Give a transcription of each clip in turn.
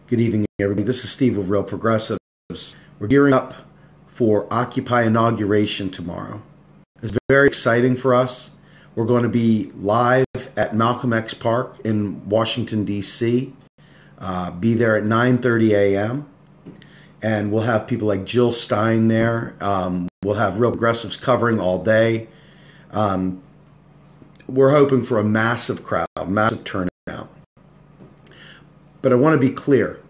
Good evening, everybody. This is Steve with Real Progressives. We're gearing up for Occupy inauguration tomorrow. It's very exciting for us. We're going to be live at Malcolm X Park in Washington, D.C. Be there at 9:30 a.m. And we'll have people like Jill Stein there. We'll have Real Progressives covering all day. We're hoping for a massive crowd, massive turnout. But I want to be clear.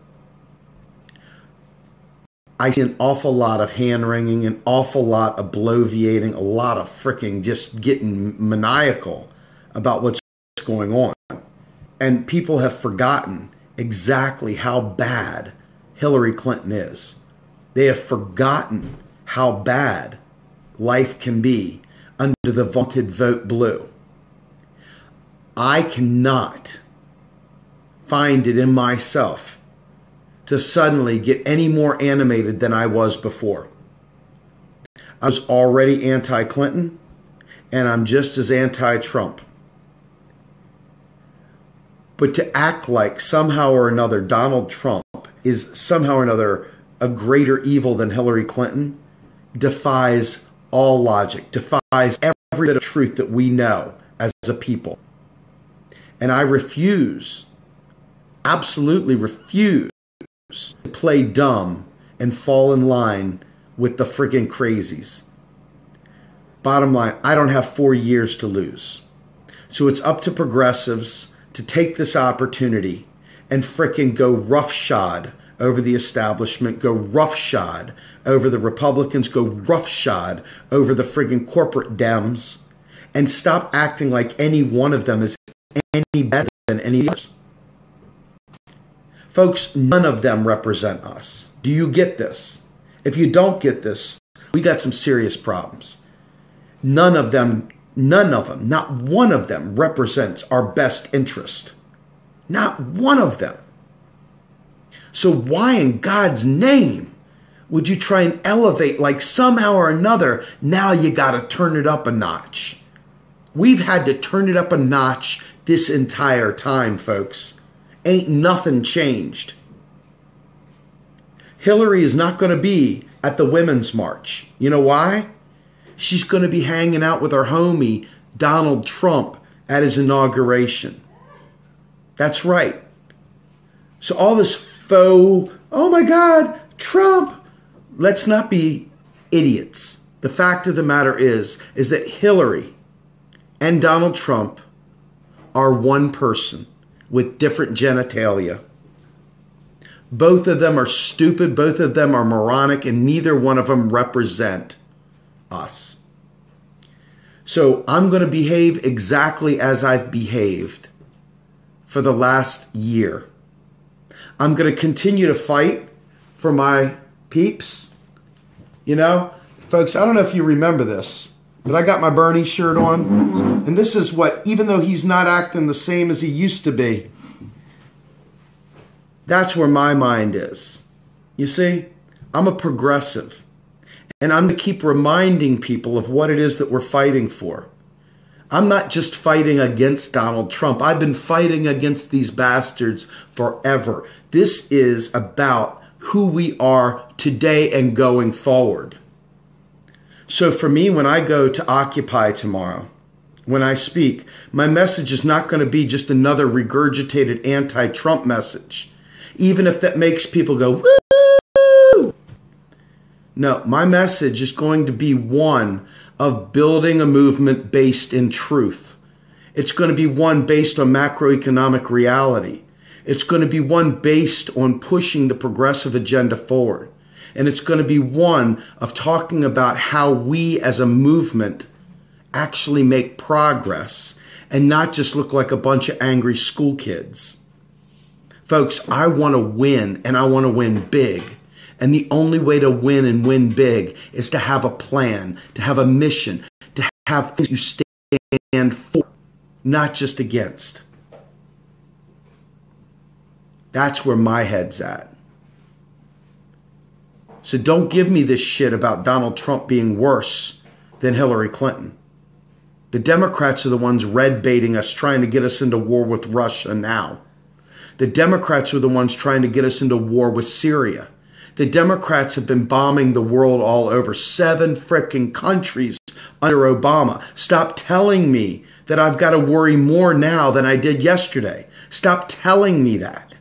I see an awful lot of hand-wringing, an awful lot of bloviating, a lot of freaking just getting maniacal about what's going on. And people have forgotten exactly how bad Hillary Clinton is. They have forgotten how bad life can be under the vaunted vote blue. I cannot find it in myself to suddenly get any more animated than I was before. I was already anti-Clinton, and I'm just as anti-Trump. But to act like somehow or another Donald Trump is somehow or another a greater evil than Hillary Clinton defies all logic, defies every bit of truth that we know as a people. And I refuse, absolutely refuse, to play dumb and fall in line with the friggin' crazies. Bottom line, I don't have 4 years to lose. So it's up to progressives to take this opportunity and frickin' go roughshod over the establishment, go roughshod over the Republicans, go roughshod over the friggin' corporate Dems, and stop acting like any one of them is any better than any others. Folks, none of them represent us. Do you get this? If you don't get this, we got some serious problems. None of them, not one of them represents our best interest. Not one of them. So why in God's name would you try and elevate like somehow or another, now you got to turn it up a notch? We've had to turn it up a notch this entire time, folks. Ain't nothing changed. Hillary is not going to be at the Women's March. You know why? She's going to be hanging out with her homie, Donald Trump, at his inauguration. That's right. So all this faux, oh my God, Trump. Let's not be idiots. The fact of the matter is that Hillary and Donald Trump are one person with different genitalia. Both of them are stupid, both of them are moronic, and neither one of them represent us. So I'm going to behave exactly as I've behaved for the last year. I'm going to continue to fight for my peeps. You know, folks, I don't know if you remember this, but I got my Bernie shirt on, and this is what, even though he's not acting the same as he used to be, that's where my mind is. You see, I'm a progressive, and I'm going to keep reminding people of what it is that we're fighting for. I'm not just fighting against Donald Trump. I've been fighting against these bastards forever. This is about who we are today and going forward. So for me, when I go to Occupy tomorrow, when I speak, my message is not going to be just another regurgitated anti-Trump message, even if that makes people go, woo! No, my message is going to be one of building a movement based in truth. It's going to be one based on macroeconomic reality. It's going to be one based on pushing the progressive agenda forward. And it's going to be one of talking about how we as a movement actually make progress and not just look like a bunch of angry school kids. Folks, I want to win, and I want to win big. And the only way to win and win big is to have a plan, to have a mission, to have things you stand for, not just against. That's where my head's at. So don't give me this shit about Donald Trump being worse than Hillary Clinton. The Democrats are the ones red baiting us, trying to get us into war with Russia now. The Democrats are the ones trying to get us into war with Syria. The Democrats have been bombing the world all over, 7 frickin' countries under Obama. Stop telling me that I've got to worry more now than I did yesterday. Stop telling me that.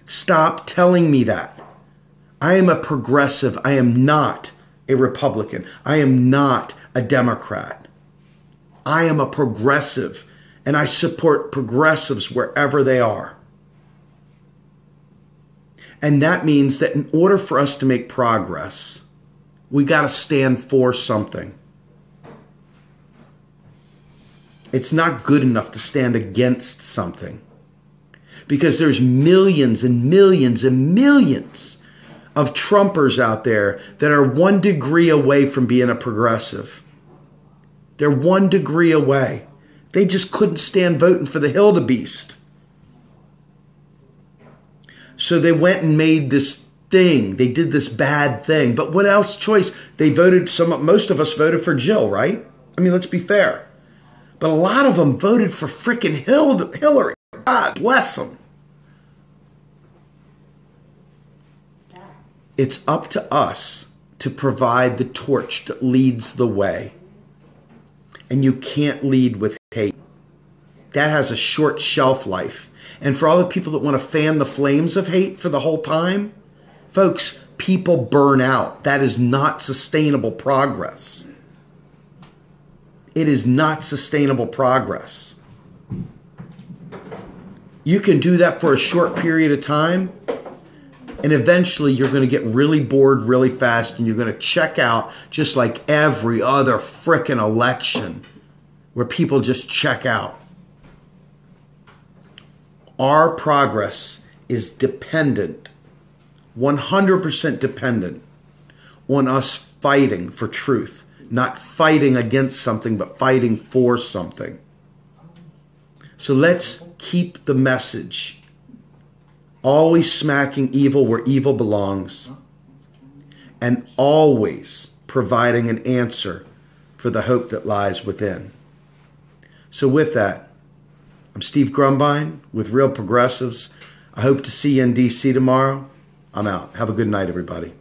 Stop telling me that. I am a progressive. I am not a Republican. I am not a Democrat. I am a progressive, and I support progressives wherever they are. And that means that in order for us to make progress, we got to stand for something. It's not good enough to stand against something, because there's millions and millions and millions of Trumpers out there that are 1 degree away from being a progressive. They're 1 degree away. They just couldn't stand voting for the Hildebeest. So they went and made this thing. They did this bad thing. But what else choice? They voted, most of us voted for Jill, right? I mean, let's be fair. But a lot of them voted for frickin' Hillary. God bless them. It's up to us to provide the torch that leads the way. And you can't lead with hate. That has a short shelf life. And for all the people that want to fan the flames of hate for the whole time, folks, people burn out. That is not sustainable progress. It is not sustainable progress. You can do that for a short period of time, and eventually you're going to get really bored really fast, and you're going to check out, just like every other frickin' election where people just check out. Our progress is dependent, 100% dependent on us fighting for truth, not fighting against something, but fighting for something. So let's keep the message, always smacking evil where evil belongs, and always providing an answer for the hope that lies within. So with that, I'm Steve Grumbine with Real Progressives. I hope to see you in D.C. tomorrow. I'm out. Have a good night, everybody.